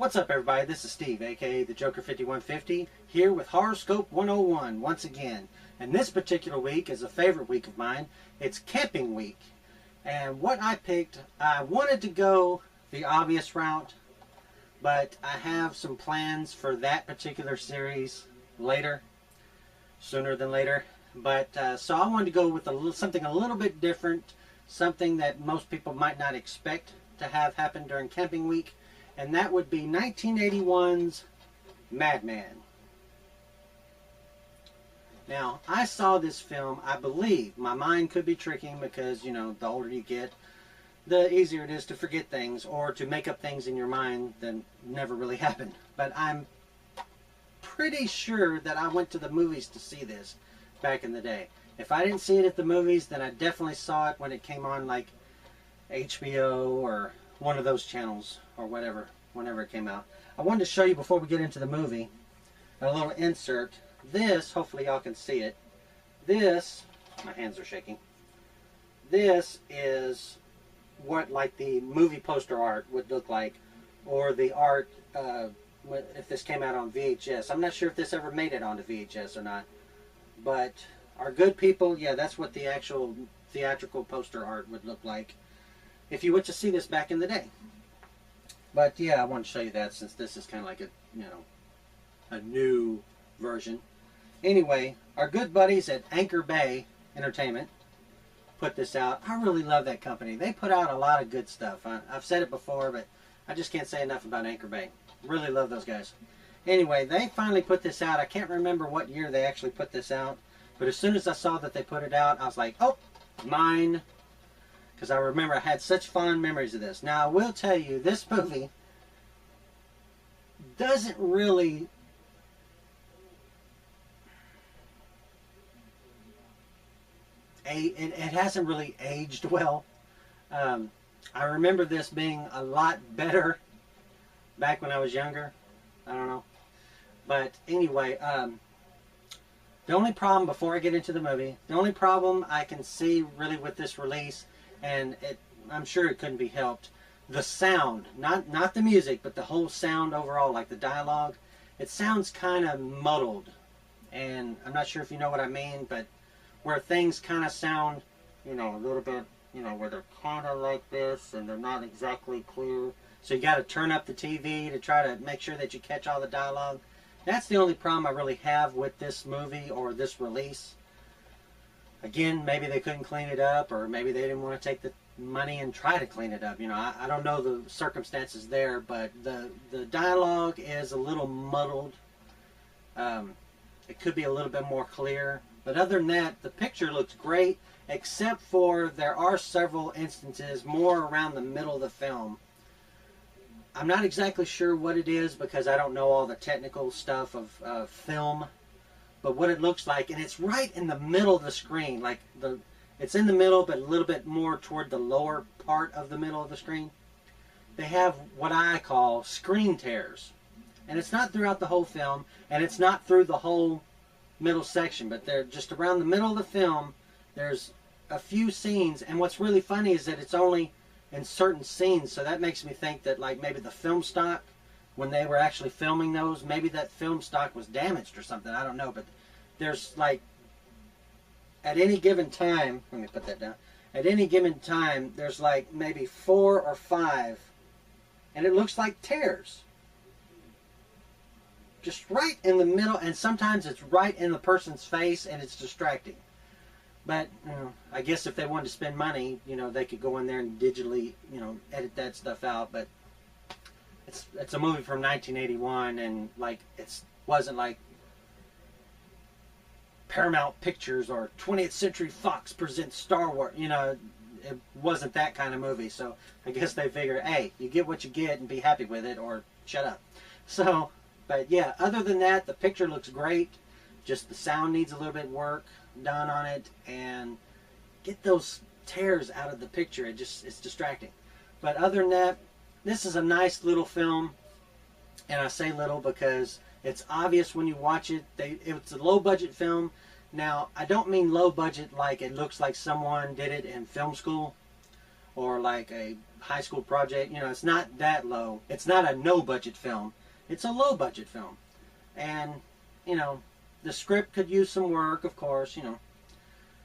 What's up, everybody? This is Steve, aka the Joker 5150, here with Horrorscope 101 once again. And this particular week is a favorite week of mine. It's camping week. And what I picked, I wanted to go the obvious route, but I have some plans for that particular series later, sooner than later. But so I wanted to go with something a little bit different, something that most people might not expect to have happen during camping week. And that would be 1981's Madman. Now, I saw this film, I believe, my mind could be tricking because, you know, the older you get, the easier it is to forget things or to make up things in your mind that never really happened. But I'm pretty sure that I went to the movies to see this back in the day. If I didn't see it at the movies, then I definitely saw it when it came on like HBO or one of those channels or whatever, whenever it came out. I wanted to show you before we get into the movie a little insert. This, hopefully y'all can see it. This, my hands are shaking. This is what like the movie poster art would look like, or the art if this came out on VHS. I'm not sure if this ever made it onto VHS or not, but our good people, yeah, that's what the actual theatrical poster art would look like if you went to see this back in the day. But yeah, I want to show you that since this is kind of like a, you know, a new version. Anyway, our good buddies at Anchor Bay Entertainment put this out. I really love that company. They put out a lot of good stuff. I've said it before, but I just can't say enough about Anchor Bay. Really love those guys. Anyway, they finally put this out. I can't remember what year they actually put this out, but as soon as I saw that they put it out, I was like, oh, mine. Because I remember I had such fond memories of this. Now, I will tell you, this movie doesn't really... It hasn't really aged well. I remember this being a lot better back when I was younger. I don't know. But anyway, the only problem, before I get into the movie, the only problem I can see really with this release, and I'm sure it couldn't be helped, the sound, not the music, but the whole sound overall, like the dialogue, it sounds kind of muddled. And I'm not sure if you know what I mean, but where things kind of sound, you know, a little bit, you know, where they're kind of like this and they're not exactly clear. So you got to turn up the TV to try to make sure that you catch all the dialogue. That's the only problem I really have with this movie or this release. Again, maybe they couldn't clean it up, or maybe they didn't want to take the money and try to clean it up. You know, I don't know the circumstances there, but the dialogue is a little muddled. It could be a little bit more clear. But other than that, the picture looks great, except for there are several instances more around the middle of the film. I'm not exactly sure what it is because I don't know all the technical stuff of film. But what it looks like, and it's right in the middle of the screen, like it's in the middle, but a little bit more toward the lower part of the middle of the screen. They have what I call screen tears, and it's not throughout the whole film, and it's not through the whole middle section, but they're just around the middle of the film. There's a few scenes, and what's really funny is that it's only in certain scenes, so that makes me think that like maybe the film stock, when they were actually filming those, maybe that film stock was damaged or something. I don't know, but there's like, at any given time, let me put that down, at any given time, there's like maybe 4 or 5, and it looks like tears. Just right in the middle, and sometimes it's right in the person's face, and it's distracting. But, you know, I guess if they wanted to spend money, you know, they could go in there and digitally, you know, edit that stuff out, but it's a movie from 1981, and like it wasn't like Paramount Pictures or 20th Century Fox presents Star Wars. You know, it wasn't that kind of movie. So I guess they figure, hey, you get what you get and be happy with it, or shut up. So, but yeah, other than that, the picture looks great. Just the sound needs a little bit work done on it, and get those tears out of the picture. It's distracting. But other than that, this is a nice little film, and I say little because it's obvious when you watch it. It's a low-budget film. Now, I don't mean low budget like it looks like someone did it in film school, or like a high school project. You know, it's not that low. It's not a no budget film. It's a low budget film. And, you know, the script could use some work, of course, you know,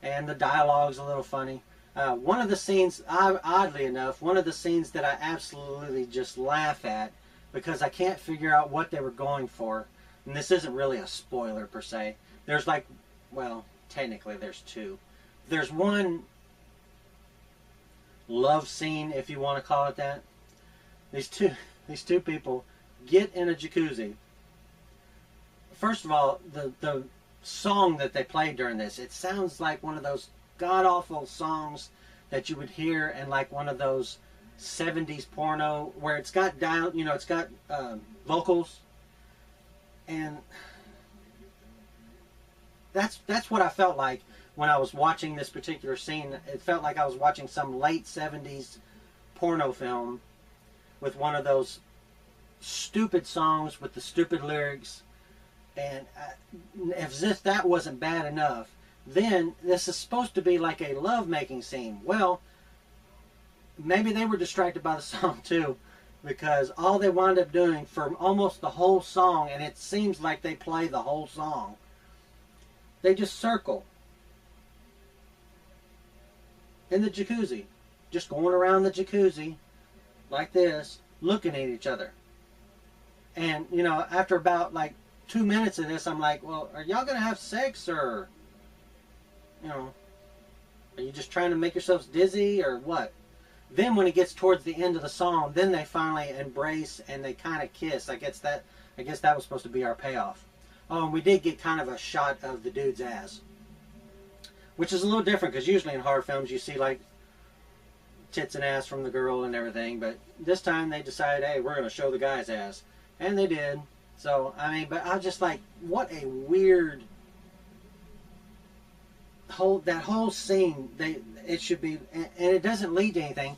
and the dialogue's a little funny. One of the scenes, oddly enough, one of the scenes that I absolutely just laugh at because I can't figure out what they were going for, and this isn't really a spoiler per se. There's like, well, technically there's two. There's one love scene, if you want to call it that. These two people get in a jacuzzi. First of all, the song that they played during this, it sounds like one of those god-awful songs that you would hear in like one of those 70s porno where it's got down, you know, it's got vocals, and that's what I felt like when I was watching this particular scene. It felt like I was watching some late 70s porno film with one of those stupid songs with the stupid lyrics, and as if that wasn't bad enough, then this is supposed to be like a love-making scene. Well, maybe they were distracted by the song too, because all they wound up doing for almost the whole song, and it seems like they play the whole song, they just circle in the jacuzzi, just going around the jacuzzi like this, looking at each other. And, you know, after about like 2 minutes of this, I'm like, well, are y'all gonna have sex, or, you know, are you just trying to make yourselves dizzy, or what? Then when it gets towards the end of the song, then they finally embrace and they kind of kiss. I guess that was supposed to be our payoff. Oh, and we did get kind of a shot of the dude's ass, which is a little different because usually in horror films you see like tits and ass from the girl and everything, but this time they decided, hey, we're going to show the guy's ass, and they did. So I mean, but I was just like, what a weird whole scene. It should be, and it doesn't lead to anything.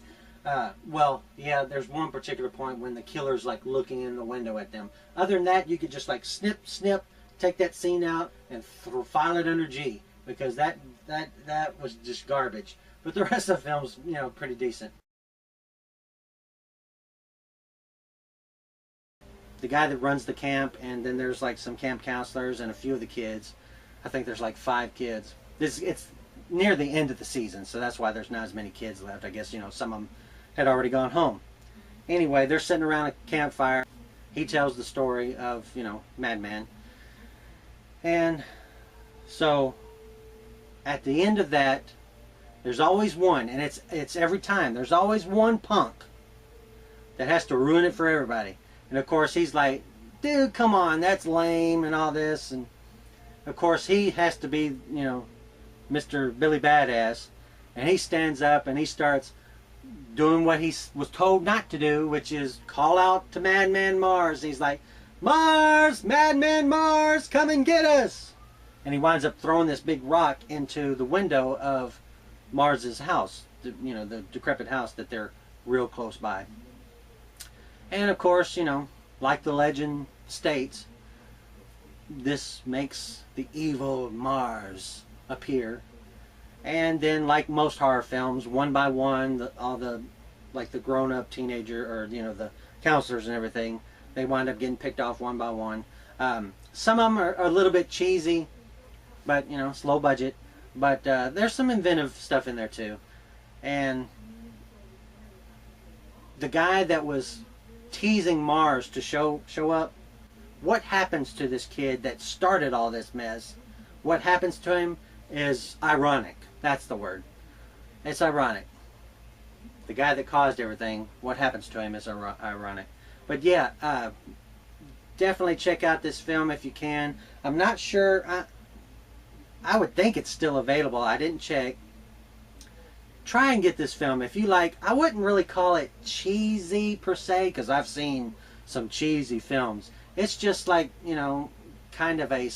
Well, yeah, there's one particular point when the killer's like looking in the window at them. Other than that, you could just like snip, take that scene out and file it under G, because that was just garbage. But the rest of the film's, you know, pretty decent. The guy that runs the camp, and then there's like some camp counselors and a few of the kids. I think there's like 5 kids. It's near the end of the season, so that's why there's not as many kids left. I guess, you know, some of them had already gone home. Anyway, they're sitting around a campfire. He tells the story of, you know, Madman. And so at the end of that, there's always one, and it's every time. There's always one punk that has to ruin it for everybody. And of course he's like, dude, come on, that's lame and all this. And of course he has to be, you know, Mr. Billy Badass, and he stands up and he starts doing what he was told not to do, which is call out to Madman Mars. He's like, Mars, Madman Mars, come and get us. And he winds up throwing this big rock into the window of Mars's house, you know, the decrepit house that they're real close by. And of course, you know, like the legend states, this makes the evil Mars appear. And then, like most horror films, one by one, all the like the grown-up teenager, or, you know, the counselors and everything, they wind up getting picked off one by one. Some of them are a little bit cheesy, but, you know, it's low budget. But there's some inventive stuff in there too. And the guy that was teasing Mars to show up, what happens to this kid that started all this mess? What happens to him is ironic. That's the word. It's ironic. The guy that caused everything, what happens to him is ironic. But yeah, definitely check out this film if you can. I'm not sure. I would think it's still available. I didn't check. Try and get this film if you like. I wouldn't really call it cheesy per se, because I've seen some cheesy films. It's just like, you know, kind of a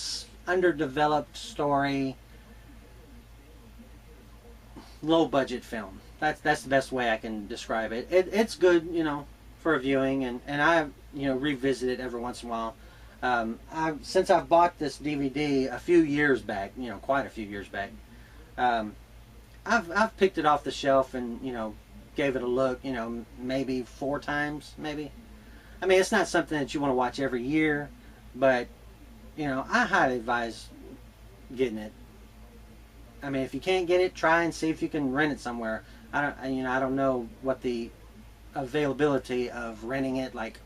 underdeveloped story, low budget film. That's the best way I can describe it. It's good, you know, for a viewing, and I, you know, revisit it every once in a while. Since I've bought this DVD a few years back, you know, quite a few years back, I've picked it off the shelf and, you know, gave it a look, you know, maybe 4 times, maybe. I mean, it's not something that you want to watch every year, but, you know, I highly advise getting it. I mean, if you can't get it, try and see if you can rent it somewhere. I don't know what the availability of renting it, like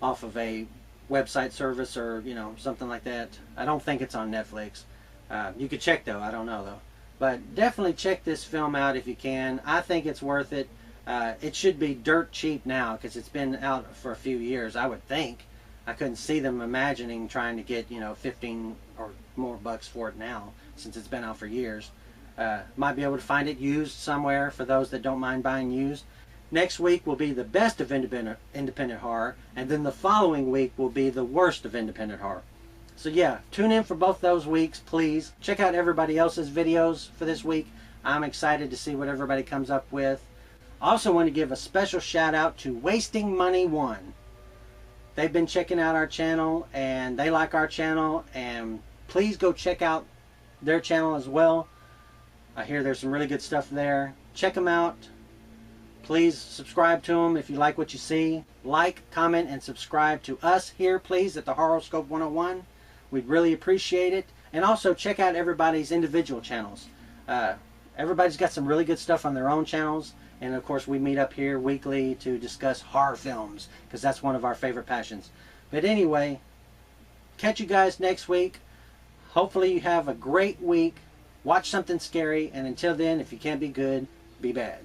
off of a website service or, you know, something like that. I don't think it's on Netflix. You could check though. I don't know though. But definitely check this film out if you can. I think it's worth it. It should be dirt cheap now because it's been out for a few years, I would think. I couldn't see them imagining trying to get, you know, 15 or more bucks for it now, since it's been out for years. Might be able to find it used somewhere for those that don't mind buying used. Next week will be the best of independent horror, and then the following week will be the worst of independent horror. So yeah, tune in for both those weeks, please. Check out everybody else's videos for this week. I'm excited to see what everybody comes up with. I also want to give a special shout out to Wasting Money 1. They've been checking out our channel and they like our channel, and please go check out their channel as well. I hear there's some really good stuff there. Check them out. Please subscribe to them if you like what you see. Like, comment, and subscribe to us here, please, at the Horrorscope 101. We'd really appreciate it. And also check out everybody's individual channels. Everybody's got some really good stuff on their own channels. And of course, we meet up here weekly to discuss horror films, because that's one of our favorite passions. But anyway, catch you guys next week. Hopefully you have a great week. Watch something scary. And until then, if you can't be good, be bad.